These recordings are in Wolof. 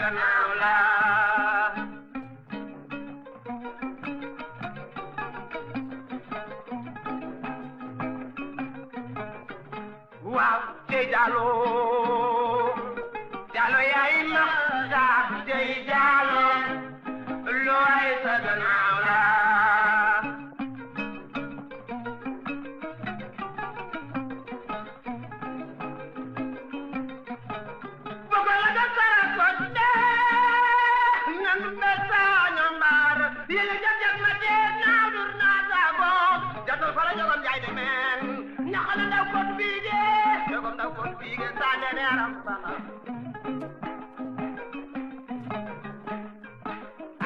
gannaaw la waaw tey Diallo Diallo yaay maxtaar tey Diallo looy sa gannaaw la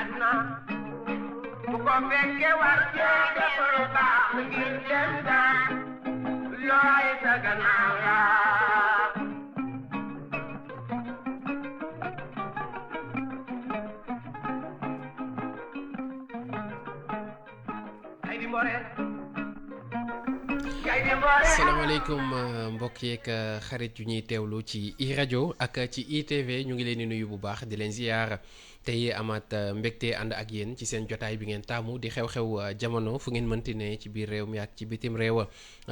aduna bu ko fekke war cee def lu baax ngir dem daan looy sa gannaaw la ay di mbore salaamaaleykum mbokk yeeg xarit yu ñuy teewlu ci i rajo ak ci ITV ñu ngi leen di nuyu bu baax di leen ziyaar tey amaat mbégte ànd ak yéen ci seen jotaay bi ngeen taamu di xew-xew jamono fu ngeen mënti ne ci biir réew mi ak ci bitim réew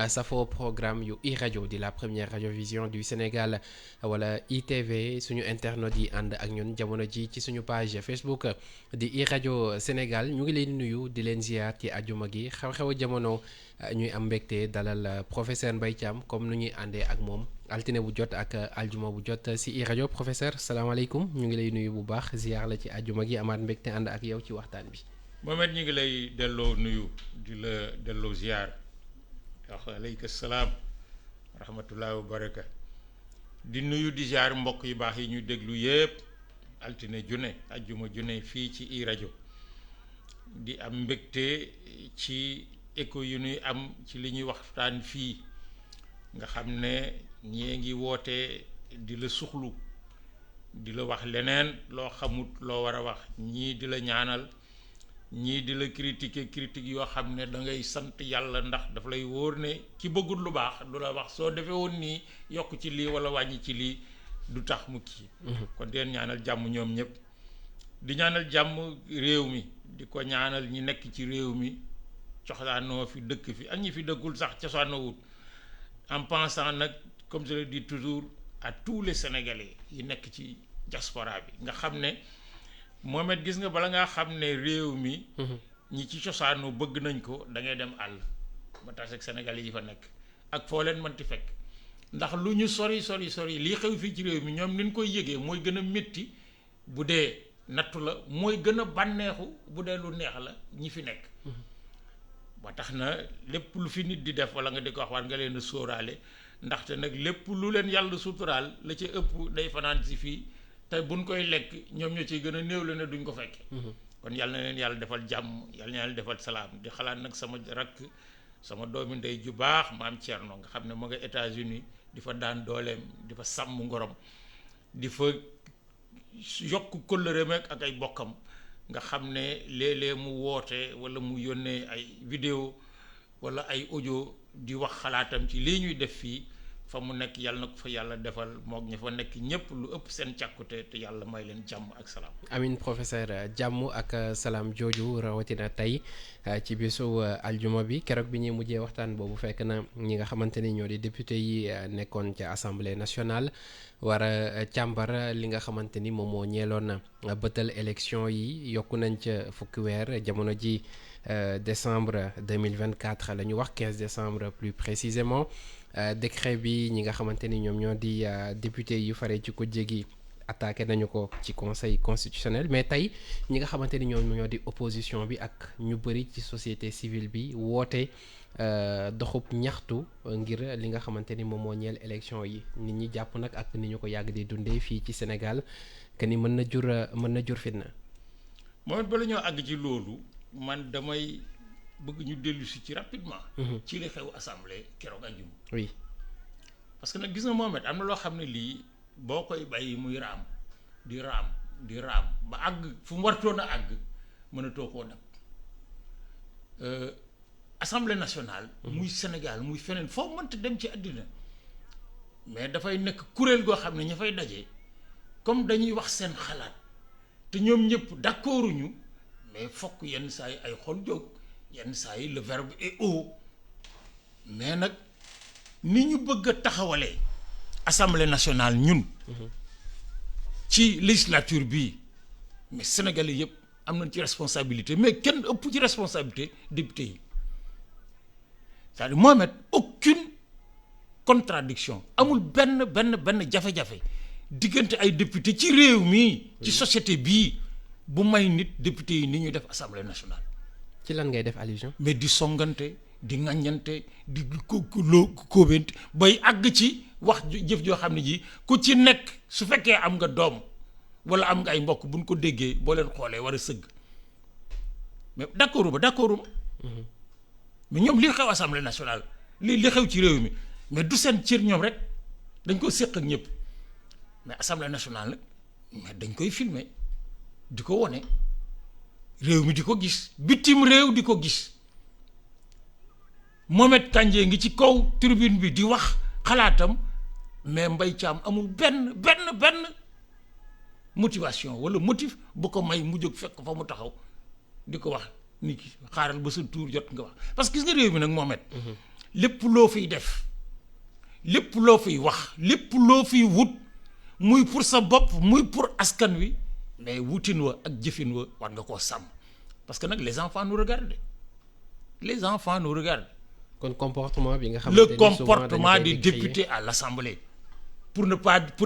safo programme yu i rajo di la première radiovision du Sénégal wala ITV suñu internautes yi ànd ak ñun jamono ji ci suñu page Facebook di i rajo Sénégal ñu ngi leen di nuyu di leen ziyaar ci àjjuma gi xew-xew jamono ñuy am mbégte dalal professeur Mbaye Thiam comme nu ñuy àndee ak moom altine bu jot ak aljuma bu jot si i rajo professeur salaamaaleykum ñu ngi lay nuyu bu baax ziar la ci aljuma gi amaat mbégte ànd ak yow ci waxtaan bi. Mohamed ñu ngi lay delloo nuyu di la delloo ziar wax aleyka salaam rahmatullahi wa baraka di nuyu di ziar mbokk yu baax yi ñuy déglu yépp altine june aljuma june fii ci i rajo di am mbégte ci écho yu ñuy am ci li ñuy waxtaan fii nga xam ne ñee ngi woote di la suxlu di la wax leneen loo xamut loo war a wax ñii di la ñaanal ñii di la critiquer critique yoo xam ne da ngay sant yàlla ndax daf lay wóor ne ki bëggul lu baax du la wax soo defee woon nii yokk ci lii wala wàññi ci lii du tax mu kii kon deen ñaanal jàmm ñoom ñëpp di ñaanal jàmm réew mi di ko ñaanal ñi nekk ci réew mi cosaanoo fi dëkk fi ak ñi fi dëkkul sax cosaanoo wut en pensant nag comme je le dis toujours à tous les Sénégalais yi nekk ci diaspora bi nga xam ne Mohamed gis nga bala ngaa xam ne réew mi ñi ci cosaanoo bëgg nañ ko da ngay dem àll ba tas ak Sénégalais yi fa nekk ak foo leen mënti fekk ndax lu ñu sori lii xew fii ci réew mi ñoom ni ñu koy yëgee mooy gën a métti bu dee nattu la mooy gën a bànneexu bu dee lu neex la ñi fi nekk ba tax na lépp lu fi nit di def wala nga di ko wax war nga leen a sóoraale ndaxte nag lépp lu leen yàlla suturaal la ci ëpp day fanaan si fii te buñ koy lekk ñoom ñoo ciy gën a néew la ne duñ ko fekke kon yàlla na leen yàlla defal jàmm yàlla na yàlla defal salaam di xalaat nag sama rakk sama doomi ndey ju baax maam Thierno nga xam ne mu nga États-Unis di fa daan dooleem di fa sàmm ngorom di fa yokk kóllëre meek ak ay bokkam nga xam ne léeg-léeg mu woote wala mu yónnee ay vidéo wala ay audio di wax xalaatam ci lii ñuy def fii fa mu nekk yàlla na ko fa yàlla defal mook ña fa nekk ñépp lu ëpp seen càkkute te yàlla may leen jàmm ak salaam. amin professeur jàmm ak salaam jooju rawatina tey ci bisu aljuma bi keroog bi ñuy mujjee waxtaan boobu fekk na ñi nga xamante ni ñoo di député yi nekkoon ca assemblée nationale war a càmbar li nga xamante ni moom moo ñeeloon bëtal élection yi yokku nañ ca fukki weer jamono ji décembre 2024 la ñu wax 15 décembre plus précisément décret bi ñi nga xamante ni ñoom ñoo di député yu fare ci ko jégi attaqué nañu ko ci conseil constitutionnel mais tey ñi nga xamante ni ñoom ñoo di opposition bi ak ñu bëri ci société civile bi woote doxub ñaxtu ngir li nga xamante ni moom moo ñeel élection yi nit ñi jàpp nag ak ni ñu ko yàgg di dundee fii ci Sénégal que ni mën na jur fitna. moom bala ñoo àgg ci loolu man damay bëgg ñu dellu si ci rapidement. ci li xew assemblée keroog àjjuma. oui parce que nag gis nga Mohamed am na loo xam ne lii boo koy bàyyi muy raam di raam ba àgg fu mu wartoon a àgg mënatoo koo dab assemblée nationale. muy Sénégal muy feneen foo mënta dem ci àddina mais dafay nekk kuréel goo xam ne ña fay daje comme dañuy wax seen xalaat te ñoom ñëpp d'accorduñu mais fokk yenn saa yi ay xol jóg yenn saa yi le verbe est haut mais nag ni ñu bëgg a taxawalee assemblée nationale ñun ci législature bii mais sénégalais yëpp am nañ ci responsabilité mais kenn ëpp ci responsabilité député yi c'est-à-dire Mohamed aucune contradiction amul benn jafe-jafe diggante ay député ci réew mi ci société bii bu may nit député yi ni ñuy def assemblée nationale. ci lan ngay def allusion. mais di songante di ŋàññante di kóobente bay àgg ci wax jëf joo xam ne ji ku ci nekk su fekkee am nga doom wala am nga ay mbokk buñ ko déggee boo leen xoolee war a sëgg mais d'accord mais ñoom li xew assemblée nationale li xew ci réew mi mais du seen cër ñoom rek dañ ko séq ak ñëpp mais assemblée nationale nag mais dañ koy filmer di ko wone réew mi di ko gis bitim réew di ko gis Mohamed Kandji ngi ci kaw tribune bi di wax xalaatam mais Mbaye Thiam amul benn motivation wala motif bu ko may mu jóg fekk fa mu taxaw di ko wax ni ki xaaral ba sa tour jot nga wax parce que gis nga réew mi nag Mohamed lépp loo fiy def lépp loo fiy wax lépp loo fiy wut muy pour sa bopp muy pour askan wi mais wutin wa ak jëfin wa war nga koo sàmm parce que nag les enfants nous regardent kon comportement bi nga xamante le comportement des députés à l'Assemblée pour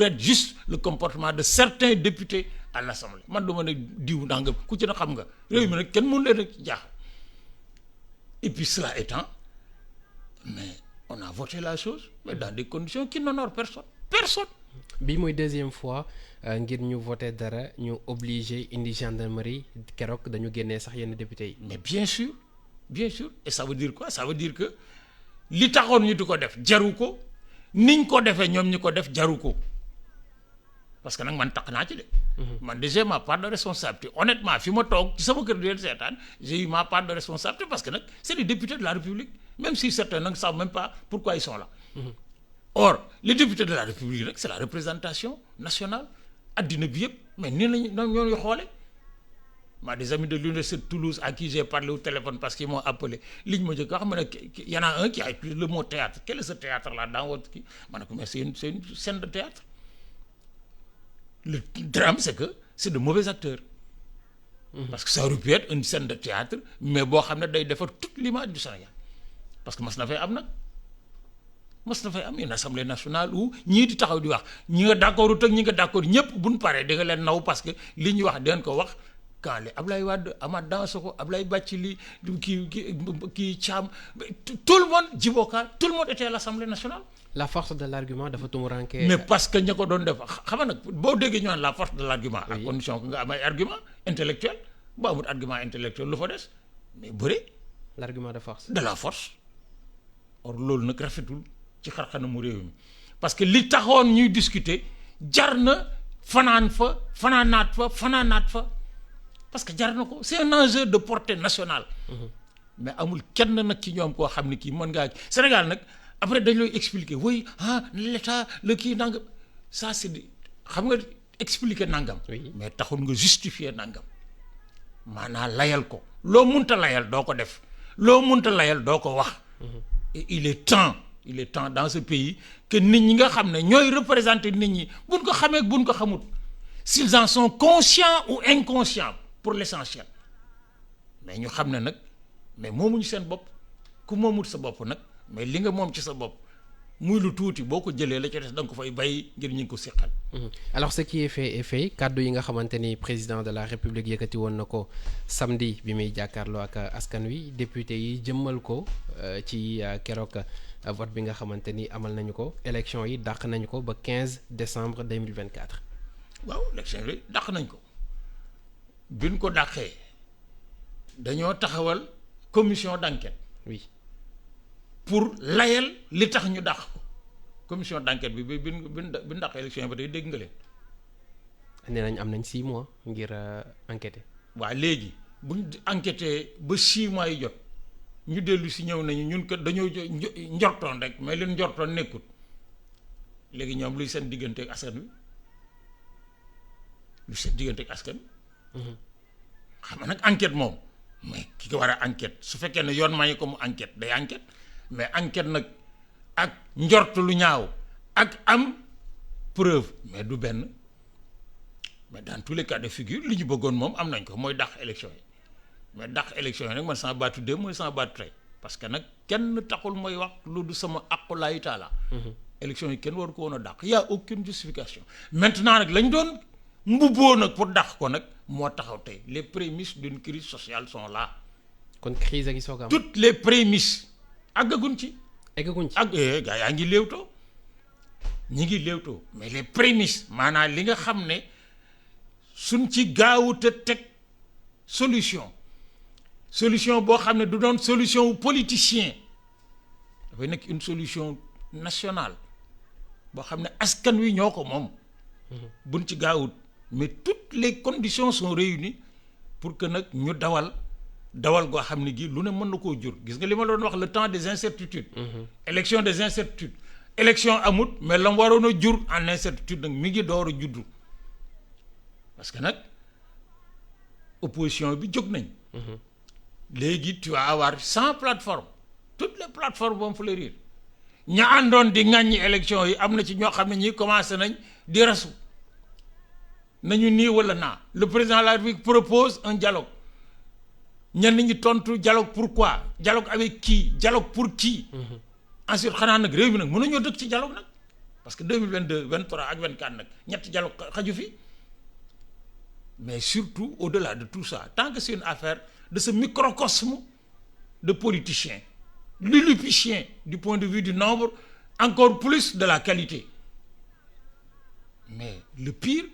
être juste le comportement de certains députés à l'Assemblée man duma ne diw ndangam ku ci na xam nga réew mi nag kenn mënu leen a jaaxal et puis cela étant mais on a voté la chose mais dans des conditions qui n'honorent personne bi mooy deuxième fois ngir ñu voté dara ñu obligé indi gendarmerie keroog dañu génnee sax yenn députés yi. mais bien sûr et ça veut dire quoi ça veut dire que li taxoon ñu di ko def jaru ko niñ ko defee ñoom ñi ko def jaru ko parce que nag man taq naa ci de. man déjà ma part de responsabilité honnêtement fi ma toog ci sama kër di leen seetaan j'ai eu ma part de responsabilité parce que nag c'est les députés de la République même si certains nag ne savent même pas pourquoi ils sont là. Or les députés de la République nag c'est la représentation nationale addina bi yëpp mais nii lañu ñoo xoolee. ma des amis de l'université de Toulouse à qui j'ai parlé au téléphone parce qu'ils m'ont appelé liñ ma jëkk xam ne y en a un qui a utilisé le mot théâtre quel est ce théâtre là dans votre kii ma ne ko mais c'est une scène de théâtre le drame c'est que c'est de mauvais acteurs parce que ça aurait pu être une scène de théâtre mais boo xam ne day defar toute l'image du Sénégal parce que mas na fay am une assemblée nationale où ñii di taxaw di wax ñi nga d'accord ak ñi nga d'accord ñëpp buñ paree da nga leen naw parce que li ñuy wax dinañ ko wax quand les Ablaye Wade Amath Dansokho Ablaye Bathily kii Thiam tout le monde Djibo Ka tout le monde était à l'Assemblée nationale. la force de l'argument dafa tumuranke. mais parce que ña ko doon def xam nga nag boo déggee ñu naan la force de l'argument. à condition que nga am ay argument intellectuel boo amul argument intellectuel lu fa des mais bëri. l'argument de force. de la force. or loolu nag rafetul ci xar-xanamu réew mi parce que li taxoon ñuy discuter jar na fanaanaat fa. parce que jar na ko c'est un enjeu de portée nationale. mais amul kenn nag ci ñoom koo xam ne kii mën ngaa Sénégal nag après dañ lay expliquer oui l'état le kii nangam ça c'est xam nga expliquer nangam. mais taxul nga justifier nangam maanaam layal ko loo munta layal doo ko def loo munta layal doo ko wax. et il est temps dans ce pays que nit ñi nga xam ne ñooy représenter nit ñi buñ ko xamee buñ ko xamut s'ils en sont conscients ou inconscients. pour l'essentiel mais ñu xam ne nag mais moomuñu seen bopp ku moomut sa bopp nag mais li nga moom ci sa bopp muy lu tuuti boo ko jëlee la ci des da nga ko fay bàyyi ngir ñu ngi ko seqal. alors ce qui est fait kàddu yi nga xamante ni président de la république yëkkati woon na ko samedi bi muy jàkkaarloo ak askan wi député yi jëmmal ko ci keroog vote bi nga xamante ni amal nañu ko élection yi dàq nañu ko ba 15 décembre 2024. waaw élection yi dàq nañ ko. biñ ko dàqee dañoo taxawal commission d'enquête. oui pour layal li tax ñu dàq ko commission d'enquête bi biñ dàq élection yi ba tey dégg nga leen. nee nañ am nañ 6 mois ngir enquêter. waaw léegi buñ enquêté ba 6 mois yi jot ñu dellu si ñëw nañu ñun kat dañoo njortoon rek mais leen njortoon nekkut léegi ñoom luy seen diggante ak askan wi lu seen diggante ak askan xam nga nag enquête moom mais ki ko war a enquête su fekkee ne yoon may ko mu enquête day enquête mais enquête nag ak njort lu ñaaw ak am preuve mais du benn mais dans tous les cas de figure li ñu bëggoon moom am nañ ko mooy dàq élection yi mais dàq élection yi nag man sama baatu démb mooy sama baatu tey parce que nag kenn taxul mooy wax lu du sama aqulaayi taala élection yi kenn waru ko woon a dàq y a aucune justification maintenant nag lañ doon mbubboo nag pour dàq ko nag moo taxaw tey les prémices d'une crise sociale sont là. kon crise a ngi soog a am. toutes les prémices àggaguñ ci. eggaguñ ci ak gaa yaa ngi léewtoo ñi ngi léewtoo mais les prémices maanaam li nga xam ne suñ ci gaawut a teg solution boo xam ne du doon solution wu politicien dafay nekk une solution nationale boo xam ne askan wi ñoo ko moom. buñ ci gaawut mais toutes les conditions sont réunies pour que nag ñu dawal goo xam ne gi lu ne mën na koo jur gis nga li ma doon wax le temps des incertitudes. élection des incertitudes. élection amut mais la mu waroon a jur en incertitude nag mi ngi door a juddu parce que nag opposition bi jóg nañ. léegi tu vas avoir 100 plateformes toutes les plateformes vont fleurir ña àndoon di ŋàññi élection yi am na ci ñoo xam ne ñi commencé nañ di rasu nañu nii wala naa le président de la République propose un dialogue ñenn ñi tontu dialogue pourquoi dialogue avec qui dialogue pour qui. ensuite xanaa nag réew mi nag mënuñoo dëkk ci dialogue nag parce que 2022 23 ak 24 nag ñetti dialogue xaju fi mais surtout au-delà de tout ça tant que c'est une affaire de ce microcosme de politiciens lilliputiens du point de vue du nombre encore plus de la qualité mais le pire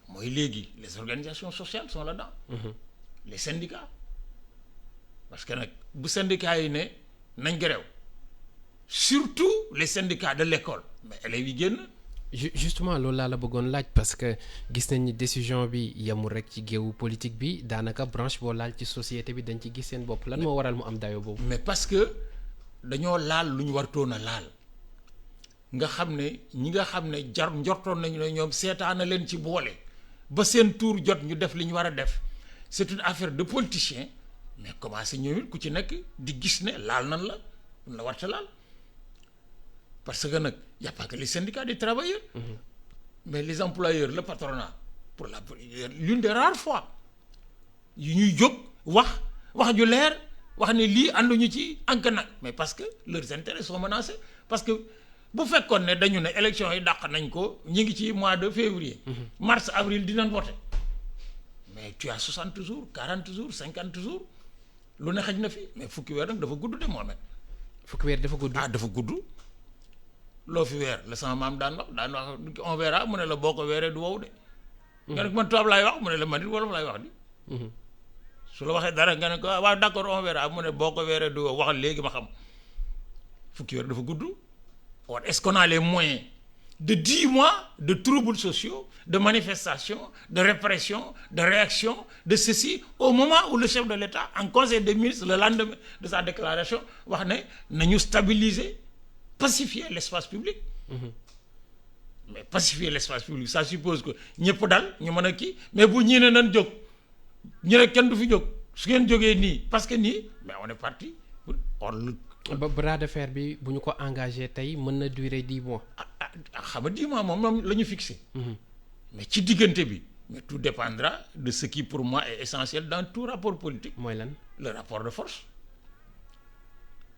mooy léegi les organisations sociales sont là-dedans. Les syndicats parce que nag bu syndicats yi ne nañ grève surtout les syndicats de l'école mais élèves yi génn. justement loolu laa la bëggoon laaj parce que gis nañ ni décision bi yemul rek ci géewu politique bi daanaka branche boo laal ci société bi dañ ci gis seen bopp lan moo waral mu am dayo boobu. mais parce que dañoo laal lu ñu wartoon a laal nga xam ne ñi nga xam ne njortoon nañu ne ñoom seetaana leen ci boole ba seen tour jot ñu def li ñu war a def c'est une affaire de politicien mais commencé ñoom it ku ci nekk di gis ne laal nan la mun la warta laal parce que nag y a pas que les syndicats des travailleurs mais les employeurs le patronat pour l'une des rares fois yu ñuy jóg wax ju leer wax ne lii ànduñu ci ànk nag mais parce que leurs intérêts sont menacés parce que bu fekkoon ne dañu ne élection yi dàq nañ ko ñi ngi ci mois de février mars avril dinañ voter mais tu as 60 jours 40 jours 50 jours lu ne xaj na fi mais fukki weer nag dafa gudd de Mohamed. fukki weer dafa gudd. dafa gudd loo fi weer la sama maam daan wax on verra mu ne la boo ko weeree du wow de. nga ne man tubaab laay wax mu ne la man it wolof laay wax di. su la waxee dara nga ne ko waaw d'accord on verra mu ne boo ko weeree du wow waxal léegi ma xam fukki weer dafa gudd. or est-ce qu'on a les moyens de 10 mois de troubles sociaux de manifestations de répression de réaction de ceci au moment où le chef de l'État en conseil des ministres le lendemain de sa déclaration wax ne nañu stabiliser pacifier l'espace public. mais pacifier l'espace public ça suppose que ñëpp dal ñu mën a kii mais bu ñii ne nan jóg ñu ne kenn du fi jóg su ngeen jógee nii parce que nii mais on est parti or ba bras de fer bi bu ñu ko engagé tey mën na durer 10 mois. xam nga 10 mois moom la ñu fixé. mais ci diggante bi. mais tout dépendra de ce qui pour moi est essentiel dans tout rapport politique. mooy lan le rapport de force.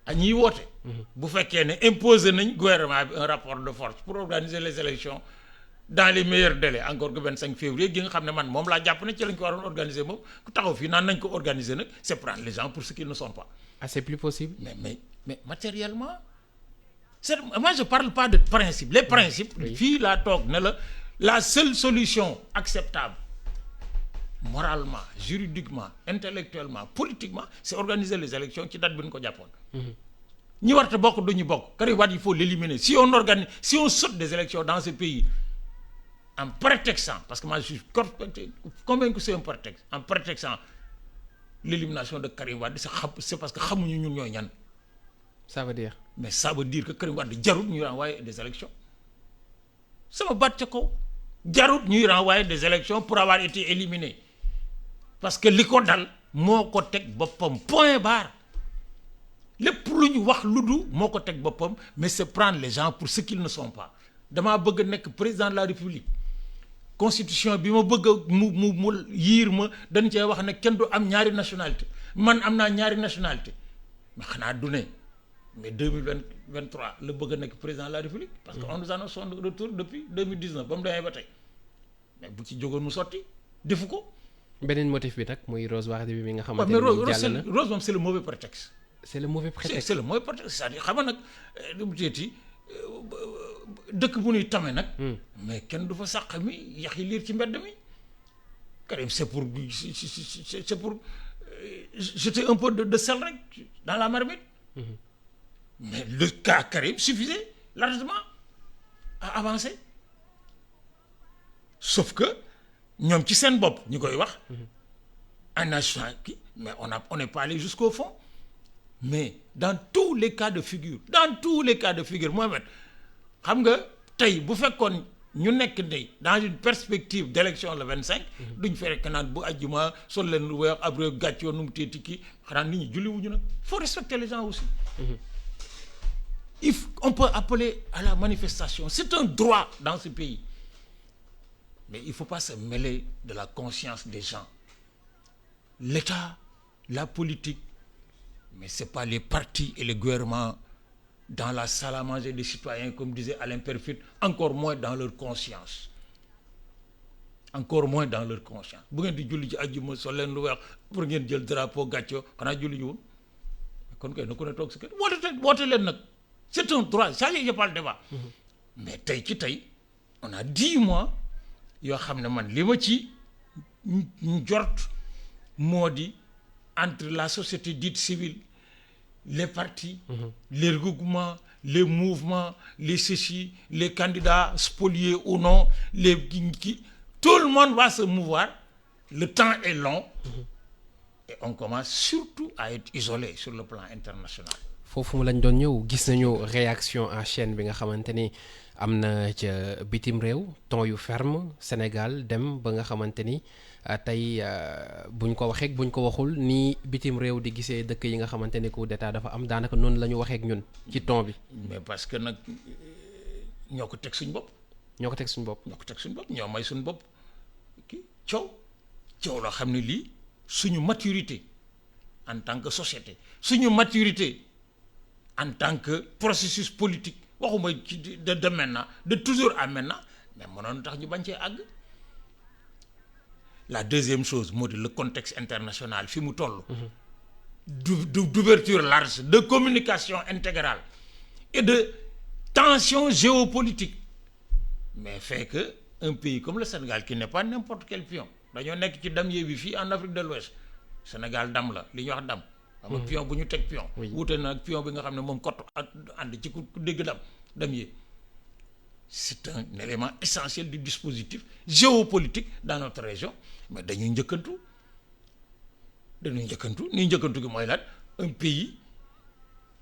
a ñiy woote. bu fekkee ne imposer nañ gouvernement bi un rapport de force pour organiser les élections dans les meilleurs délais encore que 25 février gi nga xam ne man moom laa jàpp ne ci lañ ko waroon organiser moom ku taxaw fii naan nañ ko organiser nag c'est prendre les gens pour ce qu'ils ne sont pas. ah c'est plus possible. mais matériellement moi je parle pas de principe les principes fii laa toog ne la seule solution acceptable moralement juridiquement intellectuellement politiquement c'est organiser les élections ci date bi ñu ko jàppoon ñi warta bokk du ñu bokk Karim Wade il faut l'éliminer si on saute des élections dans ce pays en prétextant parce que moi je suis convaincu que c'est un prétexte en prétextant l'élimination de Karim Wade c'est parce que xamuñu ñun ñooy ñan. ça veut dire. mais ça veut dire que Karim Wade jarul ñu renvoyer des élections sama baat ca kaw jarut ñuy renvoyer des élections pour avoir été éliminé parce que li ko dal moo ko teg boppam point barre lépp lu ñu wax lu du moo ko teg boppam mais c'est prendre les gens pour ce qu'ils ne sont pas damaa bëgg nekk président de la République constitution bi ma bëgg a mu yiir ma dañ cee wax ne kenn du am ñaari nationalité man am naa ñaari nationalité mais xanaa du ne mais 2023 la bëgg a nekk président de la République parce que on nous annonce son retour depuis 2019 ba mu demee ba tey mais bu ci jógoon mu sotti defu ko. beneen motif bi nag muy Rose Wardini bi nga xamante mais ne jàll na Rose moom c'est le mauvais prétexte. c'est le mauvais prétexte. c'est le mauvais prétexte c'est-à-dire xam nga nag lu mu teeti dëkk bu ñuy tame nag. mais kenn du fa sàq mi yax yi liir ci mbedd mi. Karim c'est pour jeter un peu de sel rek dans la marmite. Mais le cas Karim suffisait largement à avancer sauf que ñoom ci seen bopp ñu koy wax un agent qui mais on n'est pas allé jusqu'au fond mais dans tous les cas de figure Mohamed xam nga tey bu fekkoon ñu nekk ndey dans une perspective d'élection le 25 duñ fa rekk naan bu àjjuma sol leen lu weex après gàccoo nu mu teeti kii xanaa nit ñi julli wuñu nag faut respecter les gens aussi. On peut appeler à la manifestation c'est un droit dans ce pays mais il faut pas se mêler de la conscience des gens l'État la politique mais c'est pas les partis et les gouvernements dans la salle à manger des citoyens comme disait Alain Peyrefitte encore moins dans leur conscience bu ngeen di julli ci àjjuma sol leen lu weex pour ngeen jël drapeau gàccoo xanaa julli ñu woon kon kay na ku ne toog si kër woote leen nag c'est un droit ça y a pas le débat mais tey ci tey on a 10 mois yoo xam ne man li ma ci njort moo di entre la société dite civile les partis les regroupements les mouvements les ceci les candidats spoliés ou non les qui tout le monde va se mouvoir le temps est long et on commence surtout à être isolé sur le plan international. foofu mu lañ doon ñëw gis nañu réaction en chaîne bi nga xamante ni am na ca bitim réew ton yu ferme Sénégal dem ba nga xamante ni tey buñ ko waxee buñ ko waxul nii bitim réew di gisee dëkk yi nga xamante ni coup d'état dafa am daanaka noonu la ñu waxee ak ñun ci ton bi. mais parce que nag ñoo ko teg suñu bopp. ñoo may suñu bopp kii coow loo xam ne lii suñu maturité en tant que société suñu maturité. En tant que processus politique waxuma ci de maintenant de toujours à maintenant mais mënoon tax ñu bañ cee àgg la deuxième chose moo di le contexte international fi mu toll. d'ouverture large de communication intégrale et de tension géopolitique mais fait que un pays comme le Sénégal qui n'est pas n'importe quel pion dañoo nekk ci damier bi fii en Afrique de l'Ouest Sénégal dam la li ñuy wax dam. xam nga pion bu ñu teg pion. wuute na ak pion bi nga xam ne moom kott ànd ci ku dégg damier c'est un élément essentiel du dispositif géopolitique dans notre région mais dañuy njëkkantu ni njëkkantu gi mooy lan un pays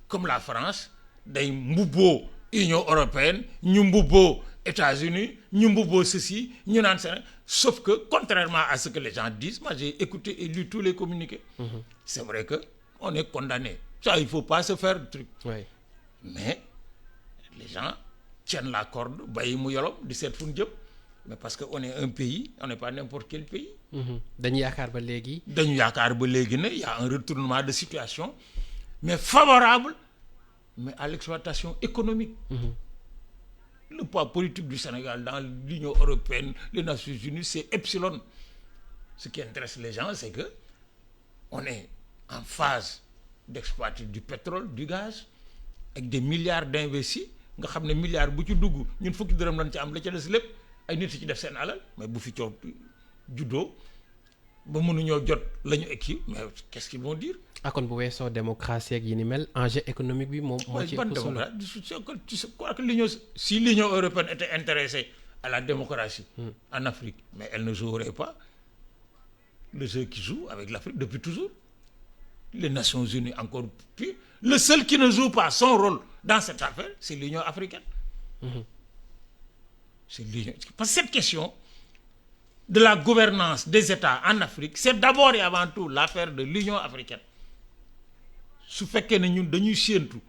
comme la France day mbubboo Union européenne ñu mbubboo États-Unis ñu mbubboo ceci ñu naan Sénégal sauf que contrairement à ce que les gens disent moi j'ai écouté et lu tous les communiqués. C'est vrai que on est condamné ça il faut pas se faire de truc. Mais les gens tiennent la corde bàyyi mu yolom di seet fu ñu jëm mais parce que on est un pays on n'est pas n'importe quel pays. dañu yaakaar ba léegi ne y a un retournement de situation mais favorable mais à l'exploitation économique. Le poids politique du Sénégal dans l'Union européenne les Nations Unies c'est epsilon. Ce qui intéresse les gens c'est que on est en phase d'exploiter du pétrole du gaz avec des milliards d'investis nga xam ne milliards bu ci dugg ñun fukki dërëm lañ ci am la ca des lépp ay nit ci def seen alal mais bu fi coow juddoo ba mënuñoo jot la ñu egg mais qu'est-ce qu'ils vont dire. kon bu weesoo démocratie ak yi ni mel enjeu économique bi moo ci ëpp solo. Je crois que l'Union européenne était intéressée à la démocratie en Afrique mais elle ne jouerait pas le jeu qui joue avec l'Afrique depuis toujours. Les Nations Unies encore pire. Le seul qui ne joue pas son rôle dans cette affaire c'est l'Union africaine. c'est l'union. Parce que cette question de la gouvernance des États en Afrique, c'est d'abord et avant tout l'affaire de l'Union africaine. Su fekkee ne ñun dañuy séentu.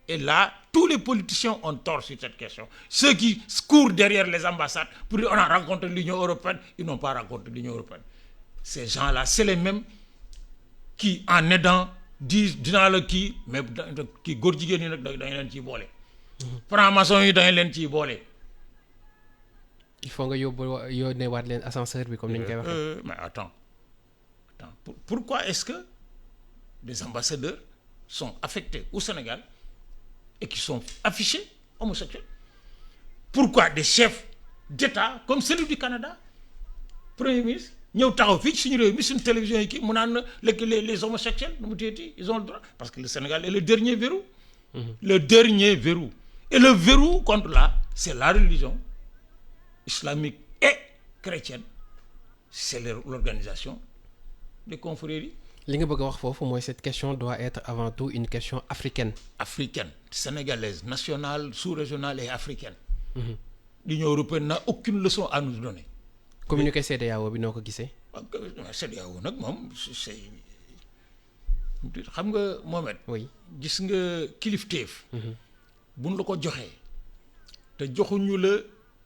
Et là, tous les politiciens ont tort sur cette question. Ceux qui courent derrière les ambassades pour dire on a rencontré l'Union européenne, ils n'ont pas rencontré l'Union européenne. Ces gens-là, c'est les mêmes qui, en aidant, disent dinaa la kii mais kii góor jigéen ñi nag da ngeen leen ciy boole. franc-maçon yi da ngeen leen ciy boole. il faut nga yónnee waat leen ascenseur bi comme ni ñu koy waxee. Mais attends pourquoi est-ce que des ambassadeurs sont affectés au Sénégal et qui sont affichés homosexuels? Pourquoi des chefs d'État comme celui du Canada, Premier ministre, ñëw taxaw fii suñu réew mi suñu télévision yi kii mu naan les homosexuels nu mu téeti ils ont le droit parce que le Sénégal est le dernier verrou. Le dernier verrou. Et le verrou contre là, c'est la religion islamique et chrétienne. C'est l'organisation des confréries. li nga bëgg a wax foofu mooy cette question doit être avant tout une question africaine. Africaine, sénégalaise, nationale, sous-régionale et africaine. L'Union européenne n'a aucune leçon à nous donner. communiqué CEDEAO bi noo ko gisee. CEDEAO nag moom c'est xam nga Mohamed. oui gis nga kilifteef. buñ la ko joxee te joxuñu la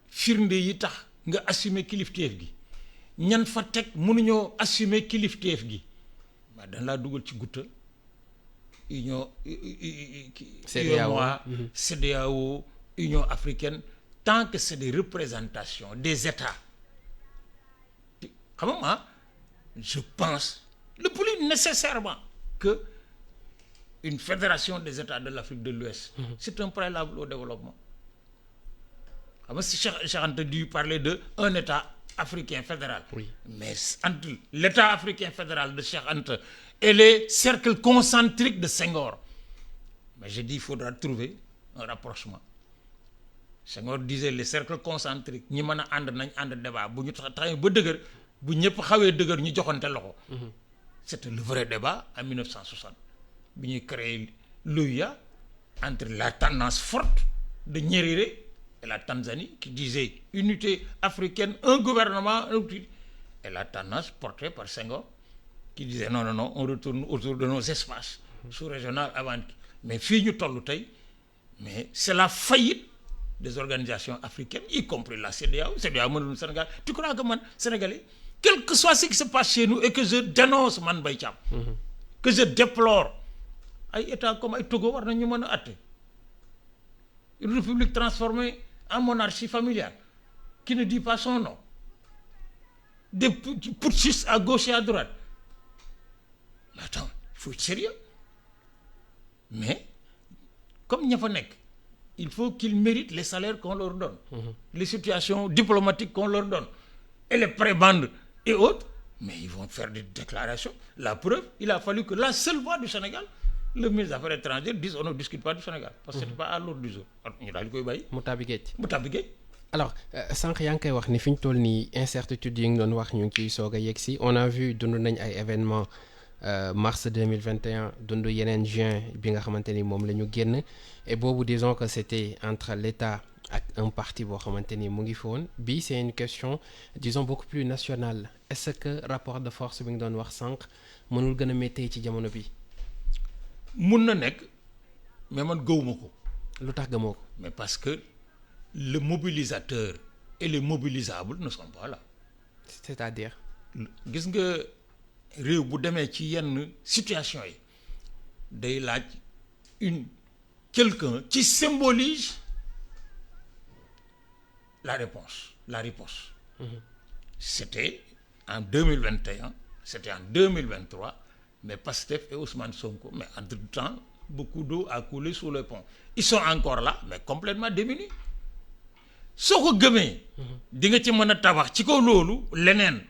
firnde yi tax nga assumer kilifteef gi ñan fa teg mënuñoo assumer kilifteef gi waaw dañ laa dugal ci gutta union CEDEAO Union africaine tant que c'est des représentations des États xam nga je pense le plus nécessairement que une fédération des États de l'Afrique de l'Ouest c'est un préalable au développement xam nga si Cheikh Anta dû parler de un État africain fédéral. Oui. Mais entre l'État africain fédéral de Cheikh Anta et les cercles concentriques de Senghor, mais je dis il faudra trouver un rapprochement. Senghor disait les cercles concentriques ñi mën a ànd nañ ànd débat bu ñu taxawee ba dëgër bu ñëpp xawee dëgër ñu joxante loxo. C'était le vrai débat en 1960 bi ñuy créer l'OUA entre la tendance forte de Nyerere et la Tanzanie qui disait unité africaine, un gouvernement, et la tendance portée par Senghor qui disait non, on retourne autour de nos espaces sous-régionaux avant. Mais fii ñu tollu tey mais c'est la faillite des organisations africaines, y compris la CEDEAO. CEDEAO mënul Sénégal. Tu crois que man, Sénégalais, quel que soit ce qui se passe chez nous et que je dénonce man Mbaye Thiam, que je déplore, ay État comme ay Togo war nañu mën a atte une république transformée en monarchie familiale qui ne dit pas son nom, des putschistes à gauche et à droite. Mais attends, il faut être sérieux. Mais comme ña fa nekk il faut qu'ils méritent les salaires qu'on leur donne, les situations diplomatiques qu'on leur donne et les prébendes et autres, mais ils vont faire des déclarations. La preuve, il a fallu que la seule voix du Sénégal, le ministre des Affaires étrangères, dise on ne discute pas du Sénégal parce que c'était pas à l'ordre du jour. ñu daal di koy bàyyi. mu tàbbi géej. alors sànq yaa ngi koy wax ni fi ñu toll nii incertitude yi nga doon wax ñu ngi ciy soog a yegg si on a vu dund nañ ay événements mars 2021 dund yeneen juin bi nga xamante ni moom la ñu génn et boobu disons que c'était entre l'État ak un parti boo xamante ni mu ngi fi woon bii c'est une question disons beaucoup plus nationale est-ce que rapport de force bi nga doon wax sànq mënul gën a méttee ci jamono bi. mun na nekk mais man gëwuma ko. lu tax gëmoo ko. mais parce que le mobilisateur et les mobilisables ne sont pas là. c'est-à-dire. gis nga réew bu demee ci yenn situation yi day laaj quelqu'un qui symbolise la réponse, la riposte. C'était en 2021, c'était en 2023, mais Pastef et Ousmane Sonko, mais entre-temps, beaucoup d'eau a coulé sous le pont. Ils sont encore là, mais complètement démunis. soo ko gëmee di nga ci mën a tabax ci kaw loolu leneen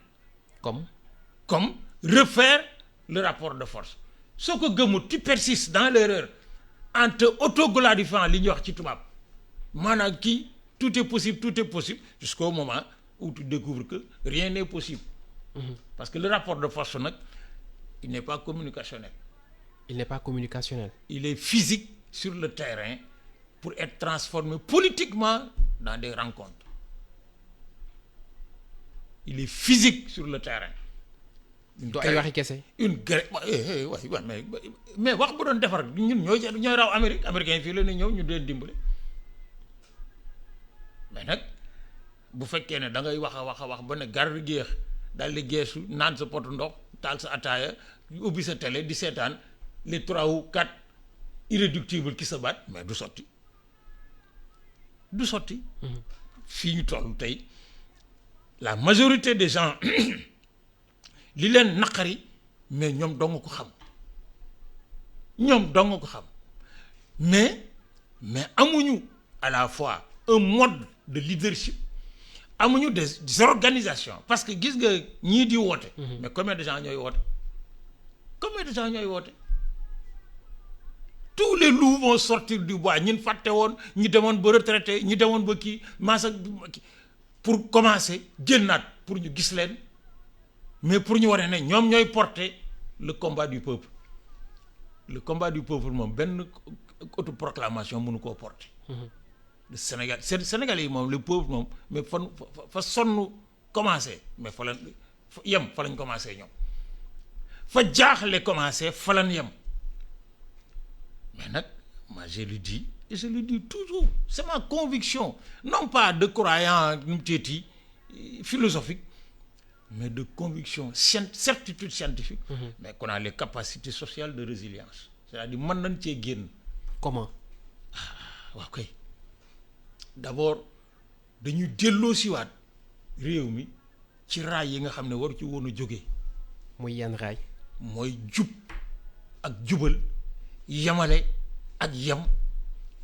comme refaire le rapport de force soo ko gëmut tu persistes dans l'erreur en te autoglorifiant li ñuy wax ci tubaab maanaam kii tout est possible jusqu'au moment où tu découvres que rien n'est possible. Parce que le rapport de force nag il n'est pas communicationnel. Il est physique sur le terrain pour être transformé politiquement dans des rencontres. il est physique sur le terrain. du ay waxi kese. une grève mais wax bu doon defar ñun ñooy raw Amérique américain fii la ne ñëw ñu deen dimbale mais nag bu fekkee ne da ngay wax a wax ba ne gar géex daal di geesu naan sa potu ndox taal sa ataaya ubbi sa télé di seetaan les 3 ou 4 irréductibles qui se battent mais du sotti fii ñu toll tey la majorité des gens li leen naqari mais ñoom dong ko xam mais amuñu à la fois un mode de leadership amuñu des organisations parce que gis nga ñii di woote. mais combien de gens ñooy woote tous les loups vont sortir du bois ñun fàtte woon ñi demoon ba retraité ñi demoon ba kii maasa pour commencer génnaat pour ñu gis leen mais pour ñu waree ne ñoom ñooy porter le combat du peuple moom benn autoproclamation mënu koo porter. le Sénégal yi moom le peuple moom mais fa sonn commencé mais fa lañ commencé ñoom fa jaaxle commencé fa lañ yem mais nag moi je le dis et je le dis toujours c'est ma conviction non pas de croyant nu mu teeti philosophique mais de conviction certitude scientifique. Mais qu'on a les capacités sociales de résilience c'est-à-dire mën nañ cee génn. comment. waaw kay d'abord dañuy delloosiwaat réew mi ci raay yi nga xam ne waru ci woon a jógee. muy yan raay. mooy jub ak jubal yemale ak yem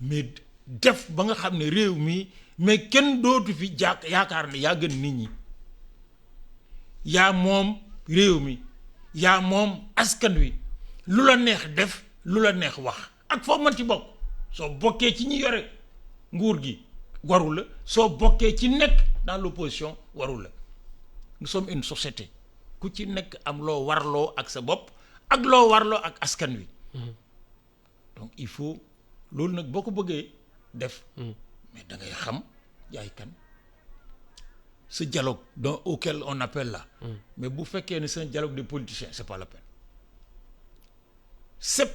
mais def ba nga xam ne réew mi mais kenn dootu fi yaakaar ne yaa gën nit ñi yaa moom réew mi yaa moom askan wi lu la neex def lu la neex wax ak foo mën ci bokk soo bokkee ci ñi yore nguur gi waru la soo bokkee ci nekk dans l'opposition waru la nous sommes une société ku ci nekk am loo warloo ak sa bopp ak loo warloo ak askan wi donc il faut loolu nag boo ko bëggee def mais da ngay xam yaay kan ce dialogue auquel on appelle là mais bu fekkee ne c'est un dialogue de politiciens c'est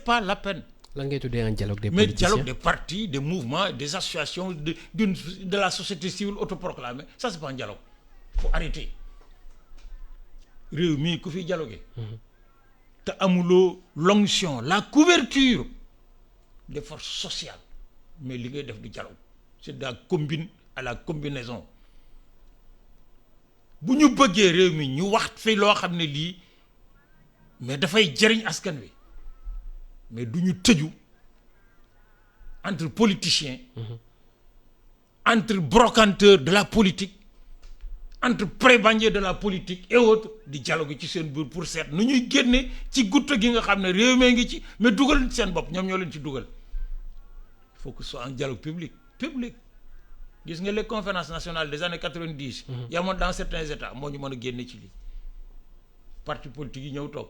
pas la peine lan ngay tuddee un dialogue des mais politiciens. dialogue des partis des mouvements des associations de la société civile autoproclamée ça c'est pas un dialogue faut arrêter réew mii ku fi dialoguer te amuloo l'onction la couverture des forces sociales mais li ngay def du dialogue c'est de la combine à la combinaison bu ñu bëggee réew mi ñu wax fi loo xam ne lii mais dafay jëriñ askan wi mais du ñu tëju entre politiciens entre brocanteurs de la politique entre prébendiers de la politique et autres di dialogue ci seen biir pour seet nu ñuy génne ci gutta gi nga xam ne réew mee ngi ci mais dugal seen bopp ñoom ñoo leen ci dugal il faut que ce soit un dialogue public gis nga les conférences nationales des années 90 yamoon dans certains états moo ñu mën a génne ci lii parti politique yi ñëw toog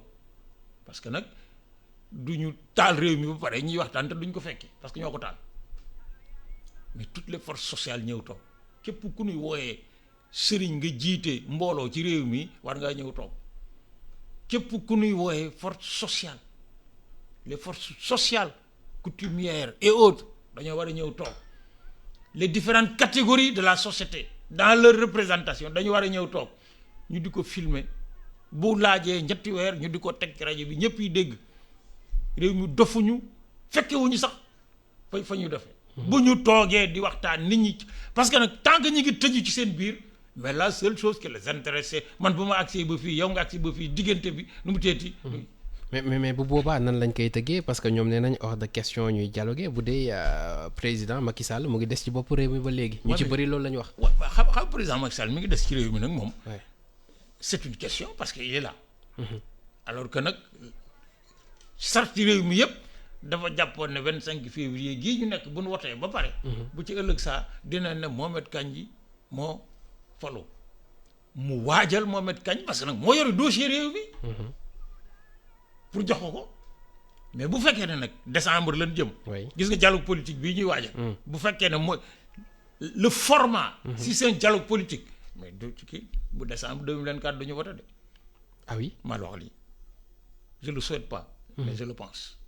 parce que nag du ñu taal réew mi ba pare ñuy waxtaan te duñ ko fekkee parce que ñoo ko taal mais toutes les forces sociales ñëw toog képp ku ñuy wooyee sëriñ nga jiite mbooloo ci réew mi war ngaa ñëw toog képp ku ñuy wooyee force sociale les forces sociales coutumières et autres dañoo war a ñëw toog les différentes catégories de la société dans leur représentation dañu war a ñëw toog ñu di ko filmer bu laajee ñetti weer ñu di ko teg ci rajo bi ñëpp yi dégg réew mi dofuñu fekkewuñu sax fa ñu defee bu ñu toogee di waxtaan nit ñi parce que nag tant que ñu ngi tëju ci seen biir mais la seule chose qui les intéresse man bu ma agsee ba fii yow nga agsee ba fii diggante bi nu mu teeti mais bu boobaa nan lañ koy tëggee parce que ñoom nee nañ hors de question ñuy dialoguer bu dee président Macky Sall mu ngi des ci bopp réew mi ba léegi. ñu ci bëri loolu la ñu wax. waaw xam président Macky Sall mi ngi des ci réew mi nag moom. c'est une question parce que il est là. alors que nag sarti réew mi yëpp dafa jàppoon ne 25 février gii ñu nekk bu nu wotee ba pare. bu ci ëllëg saa dina ne Mohamed Kandji moo falu mu waajal Mohamed Kandji parce que nag moo yore dossier réew mi. pour jox ko mais bu fekkee ne nag décembre lañ jëm. gis nga dialogue politique bii ñuy waajal. bu fekkee ne mooy le format. si c'est un dialogue politique mais du ci kii bu décembre 2024 duñu voté de. ah oui maa la wax lii je le souhaite pas. mais je le pense.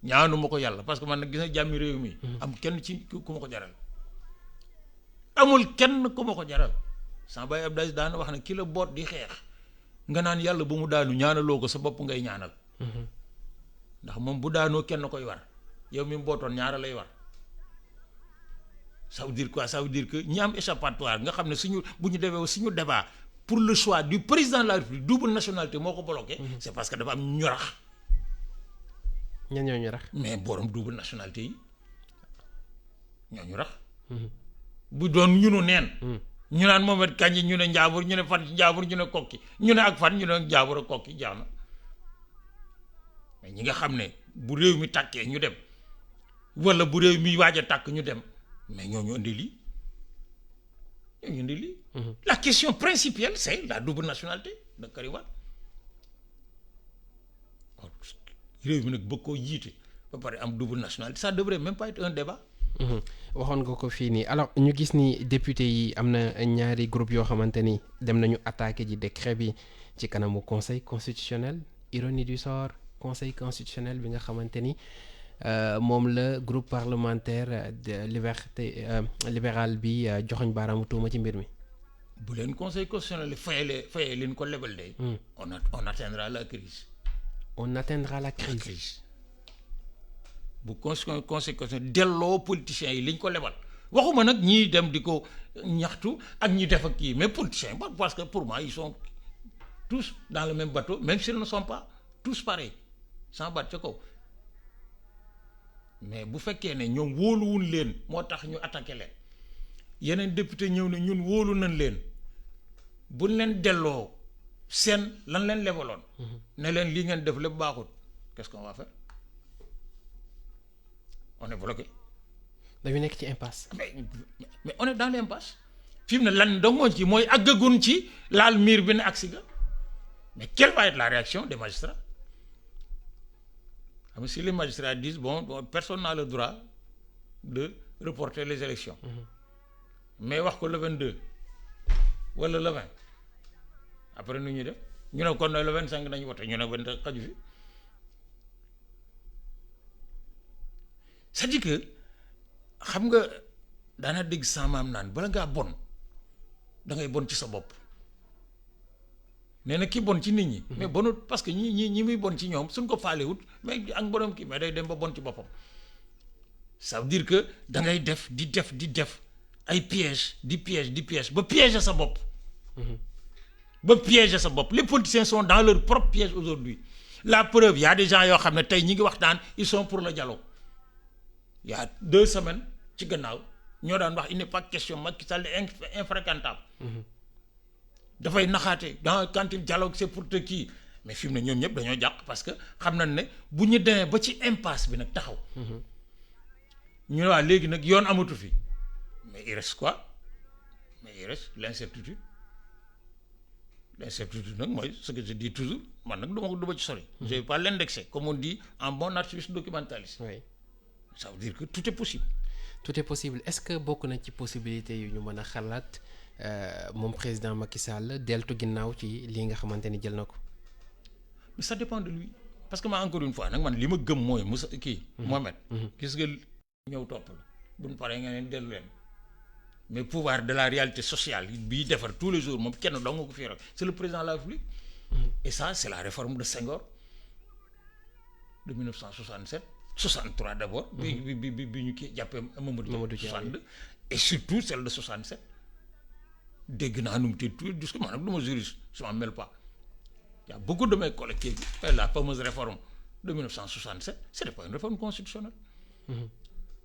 ñaanu ma ko yàlla parce que man nag gis na jàmmi réew mi. am kenn ci ku ma ko jaral. amul kenn ku ma ko jaral. sama baay Abdou Aziz daan wax ne ki la boot di xeex nga naan yàlla bu mu daanu ñaanaloo ko sa bopp ngay ñaanal. ndax moom bu daanoo kenn koy war yow mi mbootoon ñaara lay war. ça veut dire quoi ça veut dire que ñi am échappatoire nga xam ne suñu bu ñu defee suñu débat pour le choix du président de la République double nationalité moo ko bloqué. c'est parce que dafa am ñu rax. ñan ñoo ñu rax. mais borom double nationalité yi ñoo ñu rax. bu doon ñunu neen. ñu naan Mohamed Kandji ñu ne Njaambur ñu ne fan ci Njaambur ñu ne Kokki ñu ne ak fan ñu ne Njaambur ak Kokki jaax na mais ñi nga xam ne bu réew mi tàkkee ñu dem wala bu réew mi waaj a tàkk ñu dem. mais ñooñu indi lii ñooñu indi lii. La question principale c'est la double nationalité de Karim Wade. réew mi nag bëgg koo jiite ba pare am double nationalité ça devrait même pas être un débat. waxoon nga ko fii nii alors ñu gis ni député yi am na ñaari groupe yoo xamante ni dem nañu attaqué ji décret bi ci kanamu conseil constitutionnel ironie du sort conseil constitutionnel bi nga xamante ni. moom la groupe parlementaire de liberté libéral bi joxoñ baaraamu tuuma ci mbir mi. bu leen conseil constitutionnel fayee leen ko lebal de. on atteindra la crise. on atteindra la crise. bu conseil constitutionnel delloo politiciens yi liñ ko lebal waxuma nag ñii dem di ko ñaxtu ak ñi def ak kii mais politiciens yi parce que pour moi ils sont tous dans le même bateau même s'ils ne sont pas tous pareils sans baat ca kaw. mais bu fekkee ne ñoom wóoluwul leen moo tax ñu attaqué leen yeneen député ñëw ne ñun wóolu nañ leen buñ leen delloo seen lan leen lebaloon. ne leen lii ngeen def lépp baaxut qu'est-ce qu'on va faire on est bloqué. dañu nekk ci impasse. mais on est dans l'impasse fi mu ne lan dongoon ci mooy àggagun ci laal miir bi ne agsi ga mais quelle va être la réaction des magistrats. Si les magistrats disent bon personne n'a le droit de reporter les élections. mais wax ko le 22 wala le 20 après nu ñuy def ñu ne kon le 25 nañu wote ñu ne 20 xaju fi c'est-à-dire que xam nga daana dégg sa maam naan bala ngaa bon da ngay bon ci sa bopp. nee na ki bon ci nit ñi. mais bonut parce que ñi muy bon ci ñoom suñ ko faalewut mais ak borom kii mais day dem ba bon ci boppam. ça veut dire que da ngay def di def ay pièges di piège ba piéger sa bopp. ba piéger sa bopp les politiciens sont dans leur propre piège aujourd'hui la preuve y a des gens yoo xam ne tey ñi ngi waxtaan ils sont pour le dialogue. il y a 2 semaines ci gannaaw ñoo daan wax il n'est pas question Macky Sall est infréquentable. dafay naxaate quand il dialogue c'est pour te kii mais fi mu ne ñoom ñëpp dañoo jàq parce que xam nañ ne bu ñu demee ba ci impasse bi nag taxaw. ñu ne waa léegi nag yoon amatu fi mais il reste quoi mais il reste l'incertitude nag mooy ce que je dis toujours man nag du ma ci sori. je vais pas l'indexer comme on dit en bon archiviste documentaliste. oui ça veut dire que tout est possible. tout est possible est-ce que bokk na ci possibilité yu ñu mën a xalaat. moom président Macky Sall deltu ginnaaw ci lii nga xamante ni jël na ko. mais ça dépend de lui parce que encore une fois nag man li ma gëm mooy Moussa kii. Mohamed. gis nga ñëw topp la bu ñu paree nga leen dellu leen mais pouvoir de la réalité sociale bii defar tous les jours moom kenn dong nga ko fi rek c'est le président de la République. et ça c'est la réforme de Senghor de 1967 63 d'abord. bi ñu kii jàppee Mamadou Dia 62 et surtout celle de 67. dégg naa nu mu tudd tout jusque maanaam du ma juriste je m'en mêle pas il y a beaucoup de mes collègues qui la fameuse réforme de 1967 c'était pas une réforme constitutionnelle.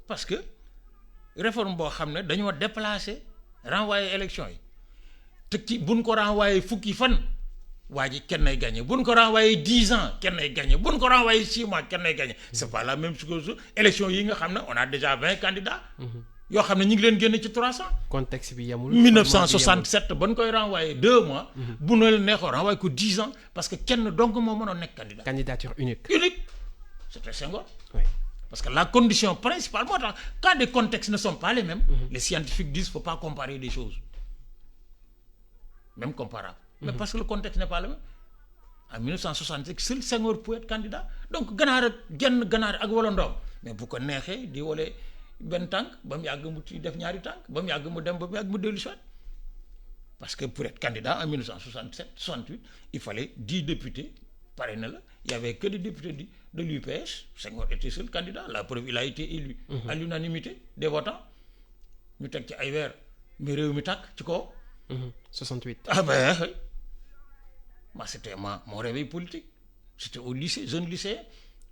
parce que réforme boo xam ne dañoo déplacer renvoyer élection yi te ci buñ ko renvoyer fukki fan waa ji kenn nay gagné buñ ko renvoyer 10 ans kenn nay gagné buñ ko renvoyer 6 mois kenn nay gagné. c'est pas la même chose élection yi nga xam ne on a déjà 20 candidats. yoo xam ne ñu ngi leen génne ci 300. contexte bi yemul. 1967 ba ñu koy renvoyer 2 mois. bu ñu leen neexoon renvoyer ko 10 ans parce que kenn donc moo mënoon nekk candidat. candidature unique. C'était Senghor. oui parce que la condition principale moo tax quand des contextes ne sont pas les mêmes. les scientifiques disent faut pas comparer des choses. même comparable. Mais parce que le contexte n'est pas le même. En 1965 seul Senghor pouvait être candidat donc ganaar ak wala ndoom mais bu ko neexee di wole benn tànk ba mu yàgg mu ci def ñaari tànk ba mu yàgg mu dem ba mu yàgg mu dellu si waat parce que pour être candidat en 1967 68 il fallait 10 députés parrainé la il y avait que des députés de l'UPS Senghor était seul candidat la preuve il a été élu à l'unanimité des votants ñu teg ci ay weer mais réew mi tàkk ci kaw 68 ah ben moi c'était mon réveil politique c'était au lycée jeune lycéen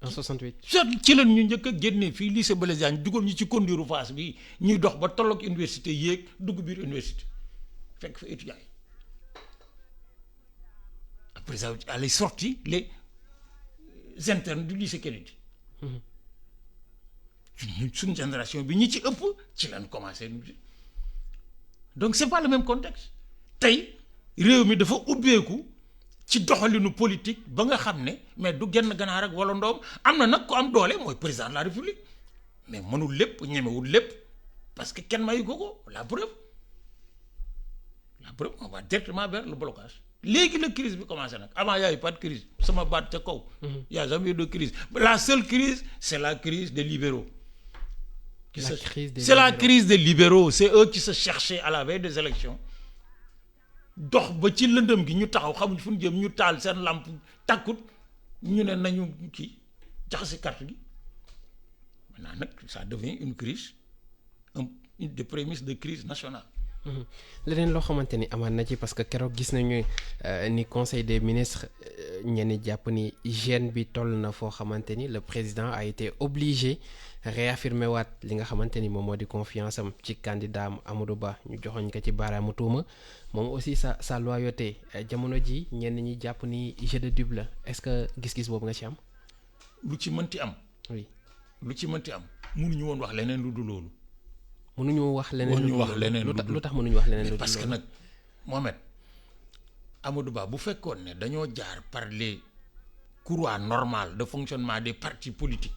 en 68 ci leen ñu njëkk a génne fii lycée Blaise Diagne dugal ñu ci conduire Fass bi ñuy dox ba tolloog université yéeg dugg biir université fekk fa étudiants yi après ça à les sorties les internes du lycée Kennedy suñu génération bi ñi ci ëpp ci lañ commencé donc c'est pas le même contexte tey réew mi dafa ubbeeku ci doxalinu politique ba nga xam ne mais du genn ganaar ak wala ndoom am na nag ku am doole mooy président de la république mais mënul lépp ñemewul lépp parce que kenn mayu ko la preuve on va directement vers le blocage léegi la crise bi commencé nag avant y a eu pas de crise sama baat ca kaw y a jamais eu de crise la seule crise c'est la crise des libéraux la crise des libéraux c'est eux qui se cherchaient à la veille des élections dox ba ci lëndëm gi ñu taxaw xamuñ fu ñu jëm ñu taal seen lamp takkut ñu ne nañu kii jaxase carte gi maintenant nag ça devient une crise une des prémices de crise nationale. leneen loo xamante ni amaan na ci parce que keroog gis nañu ni conseil des ministres ñenn jàpp ni hygiène bi toll na foo xamante ni le président a été obligé réaffirmer waat li nga xamante ni moom moo di confiance am ci candidat am Amadou Ba ñu joxoñ ko ci baaraamu tuuma moom aussi sa loyauté jamono ji ñenn ñi jàpp ni jeu de double la est-ce que gis-gis boobu nga ci am. lu ci mënti am. oui lu ci mënti am. mënuñu woon wax leneen lu dul loolu. mënuñu wax leneen lu tax mënuñu wax leneen lu dul parce que nag Mohamed Amadou Ba bu fekkoon ne dañoo jaar par les couloirs normaux de fonctionnement des partis politiques.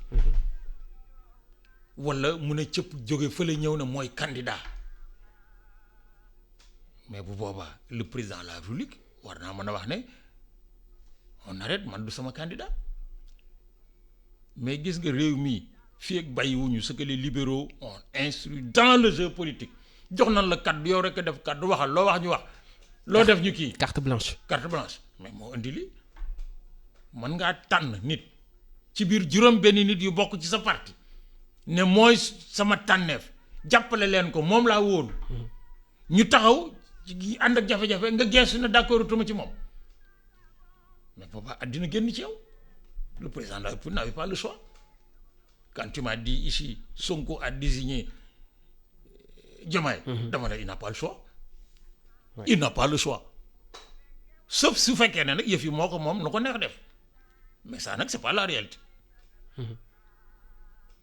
wala mu ne cëpp jóge fële ñëw na mooy candidat mais bu boobaa le président de la République war naa mën a wax ne on arrête man du sama candidat mais gis nga réew mi fii ak bàyyiwuñu ce que les libéraux ont instruit dans le jeu politique jox nañ la kaddu yow rek def kaddu waxal loo wax ñu wax loo def ñu kii carte blanche mais moo indi li mën ngaa tànn nit ci biir juróom benn nit yu bokk ci sa parti ne mooy sama tànneef jàppale leen ko moom laa wóolu ñu taxaw ànd ak jafe-jafe nga geesu na d'accord tuma ci moom mais boobaa àddina génn ci yow le président de la République n'avait pas le choix quand tu m'as dit ici Sonko a désigné Diomaye dama la il n'a pas le choix il n'a pas le choix sauf su fekkee ne nag yëf yi moo ko moom nu ko neex def mais ça nag c'est pas la réalité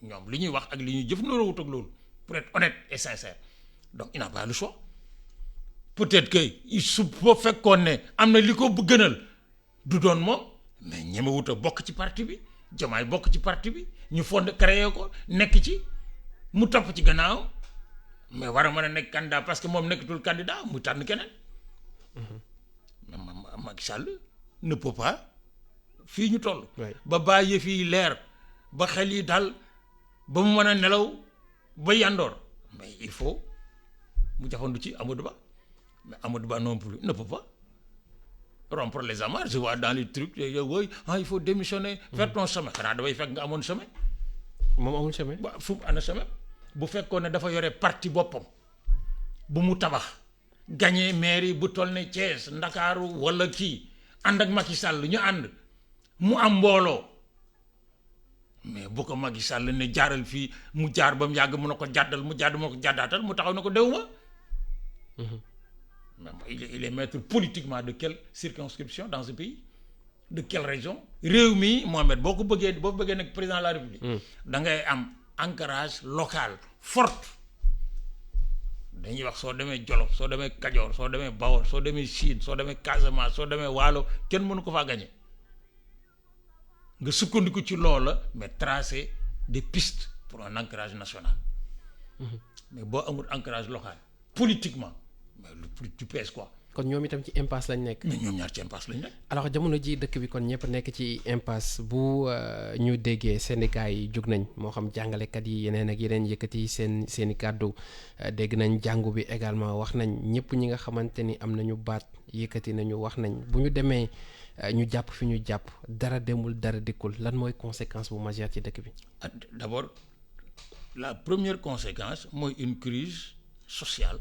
ñoom li ñuy wax ak li ñuy jëf noo wut ak loolu pour être honnête et sincère donc il n'a pas le choix peut-être que su boo fekkoon ne am na li ko gënal du doon moom mais ñeme wut a bokk ci parti bi Diomaye bokk ci parti bi ñu fondé créé ko nekk ci mu topp ci gannaaw mais war a mën a nekk candidat parce que moom nekkatul candidat mu tànn keneen mais Macky Sall ne peut pas fii ñu toll ba bàyyi fii leer ba xel yi dal ba mu mën a nelaw ba yandoor mais il faut mu jafandu ci Amadou Ba mais Amadou Ba non plus ne peut pas rompre les amarres je vois dans les trucs yow il faut démissionner faire ton chemin xanaa dafay fekk nga amoon chemin moom amul chemin waaw fu mu ana chemin bu fekkoon ne dafa yore parti boppam bu mu tabax gagné mairie bu toll ne Thiès Ndakaaru wala kii ànd ak Macky Sall ñu ànd mu am mbooloo mais bu ko Macky Sall ne jaaral fii mu jaar ba mu yàgg mu ne ko jàddal mu jàdd mu ko jàddaatal mu taxaw ne ko dew ma mais il est maître politiquement de quelle circonscription dans ce pays de quelle région réew mi Mohamed boo bëggee nekk président de la République da ngay am ancrage local fort dañuy wax soo demee Jolof soo demee Kajoor soo demee Bawol soo demee Chine soo demee Casamance soo demee Waalo kenn mënu ko faa gagné nga sukkandiku ci loola mais tracer des pistes pour un ancrage national mais boo amul ancrage local politiquement mais le plus tu pèses quoi. kon ñoom itam ci impasse lañ nekk. mais ñoom ñaar ci impasse lañ nekk. alors jamono ji dëkk bi kon ñëpp nekk ci impasse bu ñu déggee syndicat yi jug nañ moo xam jàngalekat yi yeneen ak yeneen yëkkati seeni kàddu dégg nañ jàngu bi également wax nañ ñëpp ñi nga xamante ni am nañu baat yëkkati nañu wax nañ bu ñu demee ñu jàpp fi ñu jàpp dara demul dara dikkul lan mooy conséquence bu majeure ci dëkk bi. D'abord la première conséquence mooy une crise sociale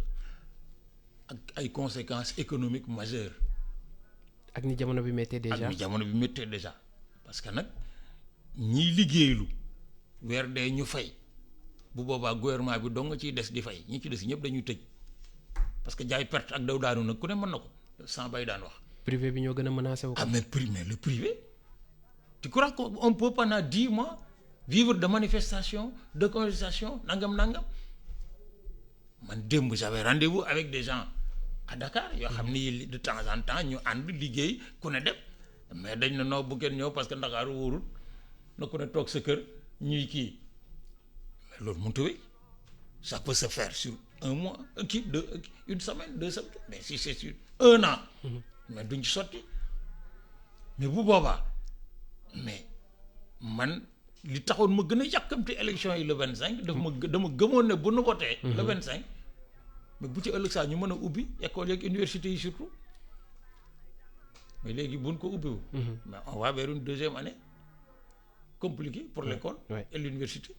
ak ay conséquences économiques majeures. ak ni jamono bi méttee déjà ak ni jamono bi méttee déjà parce que nag ñiy liggéeylu weer dee ñu fay bu boobaa gouvernement bi dong nga ciy des di fay ñi ci des ñëpp dañuy tëj parce que jaay perte ak daw daanu nag ku ne mën na ko sans bay daan wax. privé bi ñoo gën a menacé wu. mais le privé tu crois qu'on peut pendant 10 mois vivre de manifestations de contestation nangam man démb j'avais rendez-vous avec des gens à Dakar yoo xam ni de temps en temps ñu ànd liggéey ku ne dem mais dañ na noo bu kenn ñëw parce que Ndakaaru wóorul na ku ne toog sa kër ñuy kii mais loolu mënut a wéy ça peut se faire sur un mois une semaine 2 semaines mais si c'est sur 1 an mais duñ ci sotti mais bu boobaa mais man li taxoon ma gën a yàkkamti élection yi le 25 dama gëmoon ne bu nu votee le 25 mais bu ci ëllëg saa ñu mën a ubbi école yeeg université yi surtout mais léegi buñ ko ubbiwu mais on va vers une deuxième année compliquée pour l'école et l'université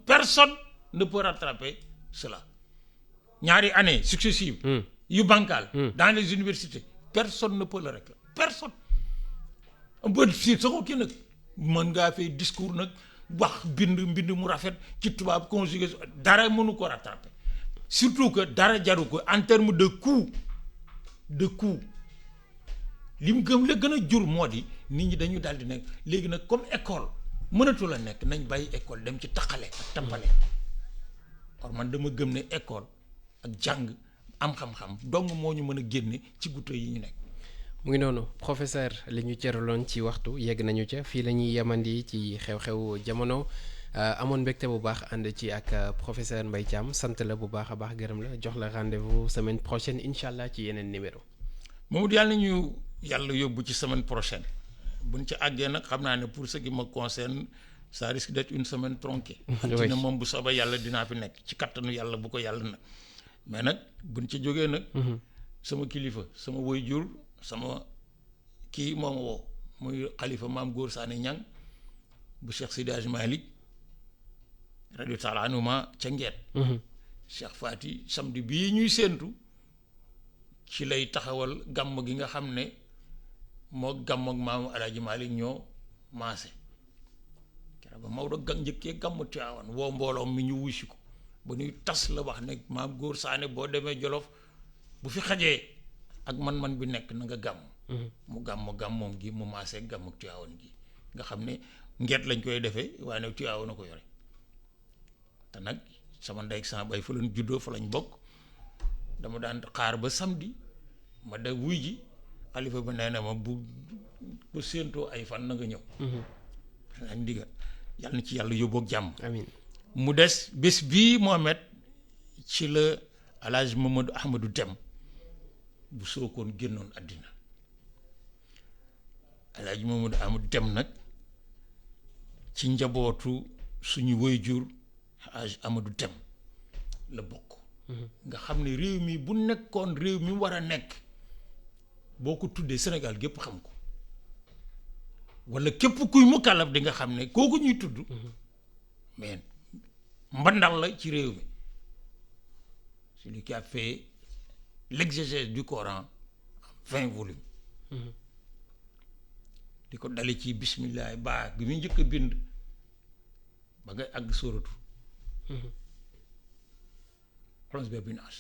personne ne peut rattraper cela ñaari année successive yu bancal dans les universités personne ne peut le régler personne un peu si sa ko kii nag mën ngaa fay discours nag wax bind mu rafet ci tubaab conjugué dara mënu ko rattraper surtout que dara jaru ko en terme de coût li mu la gën a jur moo di nit ñi dañu daal di nekk léegi nag comme école mënatu la nekk nañ bàyyi école dem ci taxale ak tampale or man dama gëm ne école ak jàng am xam-xam dong moo ñu mën a génne ci gutto yi ñu nekk. mu ngi noonu professeur li ñu cëraloon ci waxtu yegg nañu ca fii la ñuy yemandi ci xew-xew jamono amoon mbégte bu baax ànd ci ak professeur Mbaye Thiam sant la bu baax a baax gërëm la jox la rendez-vous semaine prochaine incha allah ci yeneen numéro. Mamadou yàlla nañu yàlla yóbbu ci semaine prochaine buñ ci àggee nag xam naa ne pour ce qui me concerne ça risque d'être une semaine tronquée. oui na moom bu soobee yàlla dinaa fi nekk ci kattanu yàlla bu ko yàlla nag mais nag buñ ci jógee nag. sama kilifa sama waajur sama kii moom woo muy xalifa maam Góor Saane Ñang bu Cheikh Seydi Hadji Malick radio taala anuma ca Ngeet Cheikh Fati samedi bii ñuy séentu ci lay taxawal gàmm gi nga xam ne moo gàmm ak maamu Alaaji Malick ñoo maase keroog ba Maodo njëkkee gàmm Tiwaawan woo mbooloo mi ñu wusi ko ba ñuy tas la wax ne maam Góor Saane boo demee Jolof bu fi xajee ak man bi nekk na nga gàmm mu gàmmoom gi mu maasee gàmm ak Tiwaawan gi nga xam ne Ngeet lañ koy defee waaye nag Tiwaawan a ko yore te nag sama ndey ak sama bay fa lañ juddoo fa lañ bokk dama daan xaar ba samedi ma de wuy ji xalifa ba nee na ma bu séentoo ay fan na nga ñëw nañ ndigal yàlla na ci yàlla yóbboog jàmm amiin mu des bés bii Mohamed ci la Alaaji Mamadou Ahmadou Dem bu Sookoon génnoon àddina Alaaji Mamadou Ahmadou Dem nag ci njabootu suñu waajur Alaaji Amadou Dem la bokk nga xam ne réew mi bu nekkoon réew mi war a nekk boo ko tuddee Sénégal gépp xam ko walla képp kuy mu kalaf di nga xam ne kooku ñuy tudd mais mbandal la ci réew mi celui qui a fait l'exégèse du Coran en 20 volumes di ko dale ci bismillah baa gi muy njëkk a bind ba ngay àgg sóoratu xolons be binaas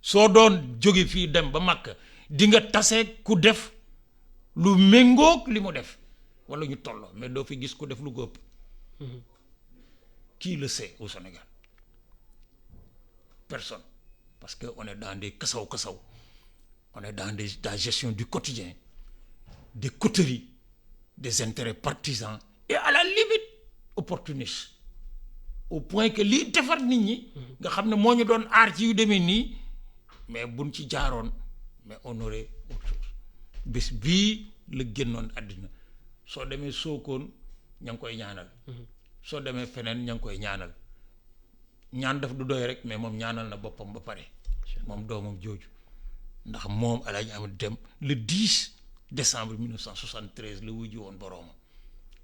soo doon jóge fii dem ba Makka di nga tase ku def lu méngoog li mu def walla ñu tolloo mais doo fi gis ku def lu ko ëpp qui le sait au Sénégal personne parce que on est dans des kasaw on est dans la gestion du quotidien des coteries des intérêts partisans et à la limite opportunistes au point que lii defar nit ñi nga xam ne moo ñu doon aar ci yu demee nii mais buñ ci jaaroon mais on aurait autre chose bés bii la génnoon àddina soo demee Sokone ña ngi koy ñaanal soo demee feneen ña ngi koy ñaanal ñaan daf du doy rek mais moom ñaanal na boppam ba pare moom doomam jooju ndax moom Alaaji Amadou Dème le 10 décembre 1973 la wujji woon boroomam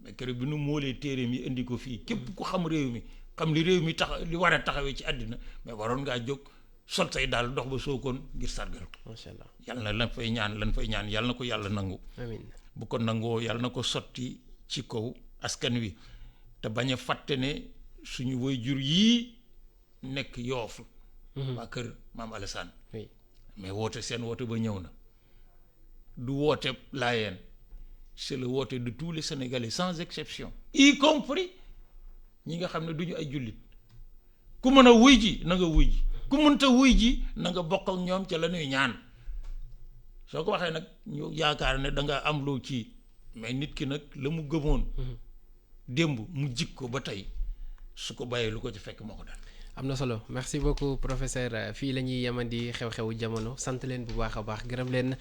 mais keroog bi nu moolee téere mi indi ko fii képp ku xam réew mi xam li réew mi tax li war a taxawee ci àddina mais waroon ngaa jóg sol say daal dox ba Sokone ngir sargal ko. macha allah yàlla na lan fay ñaan yàlla na ko yàlla nangu. amiin bu ko nangoo yàlla na ko sotti ci kaw askan wi te bañ a fàtte ne suñu waajur yii nekk Yoof. waa kër maam Alassane. oui mais woote seen woote ba ñëw na du woote Laayeen c'est le woote de tous les Sénégalais sans exception y compris ñi nga xam ne duñu ay jullit ku mën a wuy ji na nga wuy ji ku mënta wuy ji na nga bokk ak ñoom ca la ñuy ñaan soo ko waxee nag ñu yaakaar ne da nga am loo ci mais nit ki nag la mu gëmoon démb mu jik ko ba tey su ko bàyyee lu ko ci fekk moo ko dal. am na solo merci beaucoup professeur fii la ñuy yemandi xew-xewu jamono sant leen bu baax a baax gërëm leen